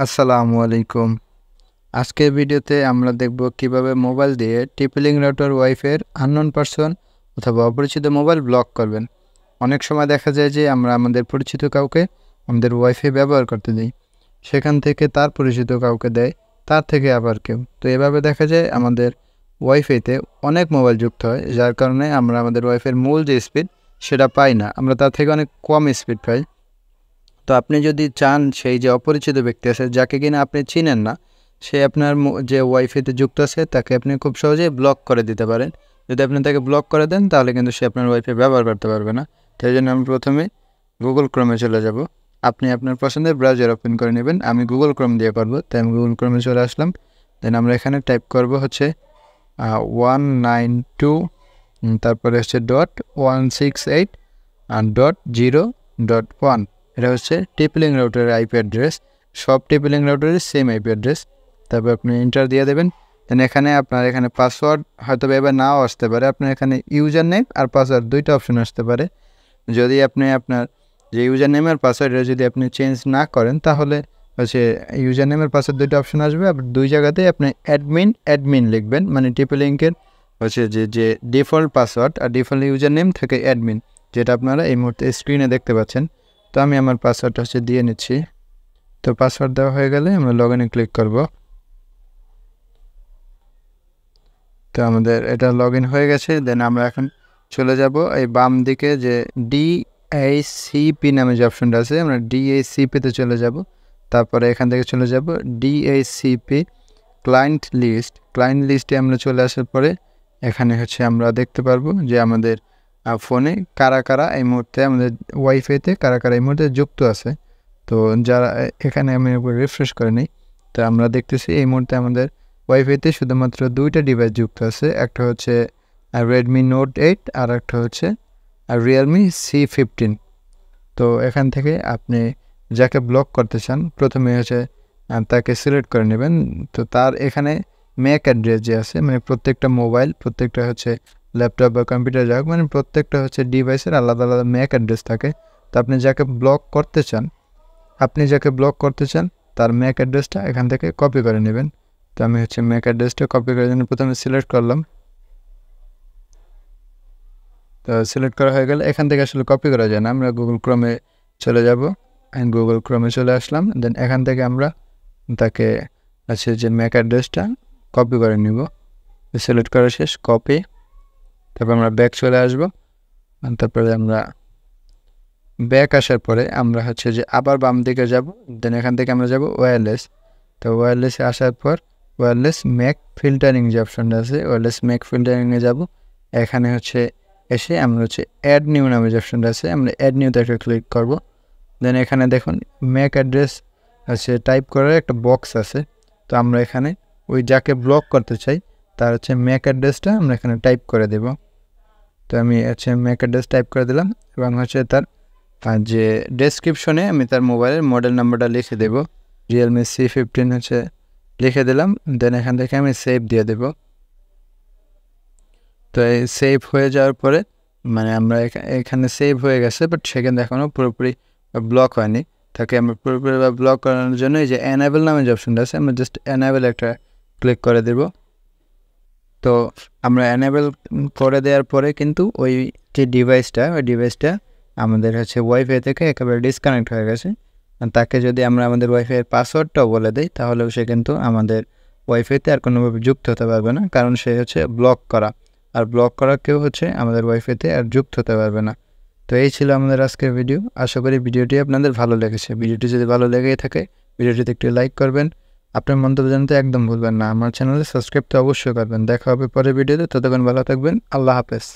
আসসালামু আলাইকুম। আজকের ভিডিওতে আমরা দেখব কিভাবে মোবাইল দিয়ে টিপলিং রাউটার ওয়াইফাইয়ের আননোন পারসন অথবা অপরিচিত মোবাইল ব্লক করবেন। অনেক সময় দেখা যায় যে আমরা আমাদের পরিচিত কাউকে আমাদের ওয়াইফাই ব্যবহার করতে দিই, সেখান থেকে তার পরিচিত কাউকে দেয়, তার থেকে আবার কেউ। তো এভাবে দেখা যায় আমাদের ওয়াইফাইতে অনেক মোবাইল যুক্ত হয়, যার কারণে আমরা আমাদের ওয়াইফাইয়ের মূল যে স্পিড সেটা পাই না, আমরা তার থেকে অনেক কম স্পিড পাই। তো আপনি যদি চান সেই যে অপরিচিত ব্যক্তি আছে যাকে কিনা আপনি চিনেন না, সে আপনার যে ওয়াইফাইতে যুক্ত আছে তাকে আপনি খুব সহজেই ব্লক করে দিতে পারেন। যদি আপনি তাকে ব্লক করে দেন তাহলে কিন্তু সে আপনার ওয়াইফাই ব্যবহার করতে পারবে না। তাই জন্য আমি প্রথমে গুগল ক্রোমে চলে যাব। আপনি আপনার পছন্দের ব্রাউজার ওপেন করে নেবেন। আমি গুগল ক্রোম দিয়ে করব, তাই আমি গুগল ক্রোমে চলে আসলাম। দেন আমরা এখানে টাইপ করব হচ্ছে 192 তারপরে হচ্ছে .168 আর .0.1। এটা হচ্ছে টিপলিং রাউটারের আইপি অ্যাড্রেস। সব টিপলিং রাউটারের সেম আইপি অ্যাড্রেস। তারপর আপনি এন্টার দিয়ে দেবেন। দেন এখানে আপনার এখানে পাসওয়ার্ড হয়তো এবার নাও আসতে পারে, আপনার এখানে ইউজার নেম আর পাসওয়ার্ড দুইটা অপশন আসতে পারে। যদি আপনি আপনার যে ইউজার নেম আর পাসওয়ার্ড যদি আপনি চেঞ্জ না করেন তাহলে হচ্ছে ইউজার নেম আর পাসওয়ার্ড দুইটা অপশন আসবে। আর দুই জায়গাতেই আপনি অ্যাডমিন লিখবেন, মানে টিপলিংকের হচ্ছে যে ডিফল্ট পাসওয়ার্ড আর ডিফল্ট ইউজার নেম থেকে অ্যাডমিন, যেটা আপনারা এই মুহূর্তে স্ক্রিনে দেখতে পাচ্ছেন। তো আমি আমার পাসওয়ার্ডটা হচ্ছে দিয়ে নিচ্ছি। তো পাসওয়ার্ড দেওয়া হয়ে গেলে আমরা লগ ইনে ক্লিক করব। তো আমাদের এটা লগ ইন হয়ে গেছে। দেন আমরা এখন চলে যাব এই বাম দিকে যে ডিএইচসিপি নামে যে অপশনটা আছে, আমরা ডিএইচসিপিতে চলে যাব। তারপরে এখান থেকে চলে যাব ডিএইচসিপি ক্লায়েন্ট লিস্টে আমরা চলে আসার পরে এখানে হচ্ছে আমরা দেখতে পারবো যে আমাদের ফোনে কারা কারা এই মুহূর্তে আমাদের ওয়াইফাইতে কারা কারা এই মুহূর্তে যুক্ত আছে। তো যারা এখানে আমি রিফ্রেশ করে নিই, তো আমরা দেখতেছি এই মুহূর্তে আমাদের ওয়াইফাইতে শুধুমাত্র দুইটা ডিভাইস যুক্ত আছে। একটা হচ্ছে রেডমি নোট 8 আর একটা হচ্ছে রিয়েলমি C15। তো এখান থেকে আপনি যাকে ব্লক করতে চান প্রথমে হচ্ছে তাকে সিলেক্ট করে নেবেন। তো তার এখানে ম্যাক অ্যাড্রেস যে আছে, মানে প্রত্যেকটা মোবাইল, প্রত্যেকটা হচ্ছে ল্যাপটপ বা কম্পিউটার যাক, মানে প্রত্যেকটা হচ্ছে ডিভাইসের আলাদা আলাদা ম্যাক অ্যাড্রেস থাকে। তো আপনি যাকে ব্লক করতে চান তার ম্যাক অ্যাড্রেসটা এখান থেকে কপি করে নেবেন। তো আমি হচ্ছে ম্যাক অ্যাড্রেসটা কপি করার জন্য প্রথমে সিলেক্ট করলাম। তো সিলেক্ট করা হয়ে গেলে এখান থেকে আসলে কপি করা যায় না, আমরা গুগল ক্রোমে চলে যাব। গুগল ক্রোমে চলে আসলাম। দেন এখান থেকে আমরা তাকে আছে যে ম্যাক অ্যাড্রেসটা কপি করে নিব। সিলেক্ট করা শেষ, কপি। তারপর আমরা ব্যাক চলে আসব। তারপরে আমরা ব্যাক আসার পরে আমরা হচ্ছে যে আবার বাম দিকে যাব। দেন এখান থেকে আমরা যাব ওয়্যারলেস। তো ওয়্যারলেসে আসার পর ওয়্যারলেস ম্যাক ফিল্টারিং যে অপশনটা আছে, ওয়্যারলেস ম্যাক ফিল্টারিংয়ে যাব। এখানে হচ্ছে এসে আমরা হচ্ছে অ্যাড নিউ নামে যে অপশনটা আছে, আমরা অ্যাড নিউতে একটা ক্লিক করব। দেন এখানে দেখুন ম্যাক অ্যাড্রেস হচ্ছে টাইপ করার একটা বক্স আছে। তো আমরা এখানে ওই যাকে ব্লক করতে চাই তার হচ্ছে ম্যাক অ্যাড্রেসটা আমরা এখানে টাইপ করে দেব। তো আমি হচ্ছে ম্যাক অ্যাড্রেস টাইপ করে দিলাম এবং হচ্ছে তার যে ডেসক্রিপশনে আমি তার মোবাইলের মডেল নাম্বারটা লিখে দেব, রিয়েলমি C15 হচ্ছে লিখে দিলাম। দেন এখান থেকে আমি সেভ দিয়ে দেব। তো এই সেভ হয়ে যাওয়ার পরে মানে আমরা এখানে সেভ হয়ে গেছে, বাট সেখানে এখনও পুরোপুরি ব্লক হয়নি। তাকে আমরা পুরোপুরি ব্লক করানোর জন্য এই যে এনাবেল নামে যে অপশনটা আছে, আমরা জাস্ট এনাবেল একটা ক্লিক করে দেব। তো আমরা এনাবেল করে দেওয়ার পরে কিন্তু ওই যে ডিভাইসটা আমাদের হচ্ছে ওয়াইফাই থেকে একেবারে ডিসকানেক্ট হয়ে গেছে। তাকে যদি আমরা আমাদের ওয়াইফাইয়ের পাসওয়ার্ডটাও বলে দিই তাহলেও সে কিন্তু আমাদের ওয়াইফাইতে আর কোনোভাবে যুক্ত হতে পারবে না, কারণ সে হচ্ছে ব্লক করা। আর ব্লক করা কেউ হচ্ছে আমাদের ওয়াইফাইতে আর যুক্ত হতে পারবে না। তো এই ছিল আমাদের আজকের ভিডিও। আশা করি ভিডিওটি আপনাদের ভালো লেগেছে। ভিডিওটি যদি ভালো লেগে থাকে ভিডিওটিতে একটু লাইক করবেন, আপনার মন্তব্য জানাতে একদম ভুলবেন না। আমার চ্যানেলে সাবস্ক্রাইব তো অবশ্যই করবেন। দেখা হবে পরের ভিডিওতে, ততক্ষণ ভালো থাকবেন। আল্লাহ হাফেজ।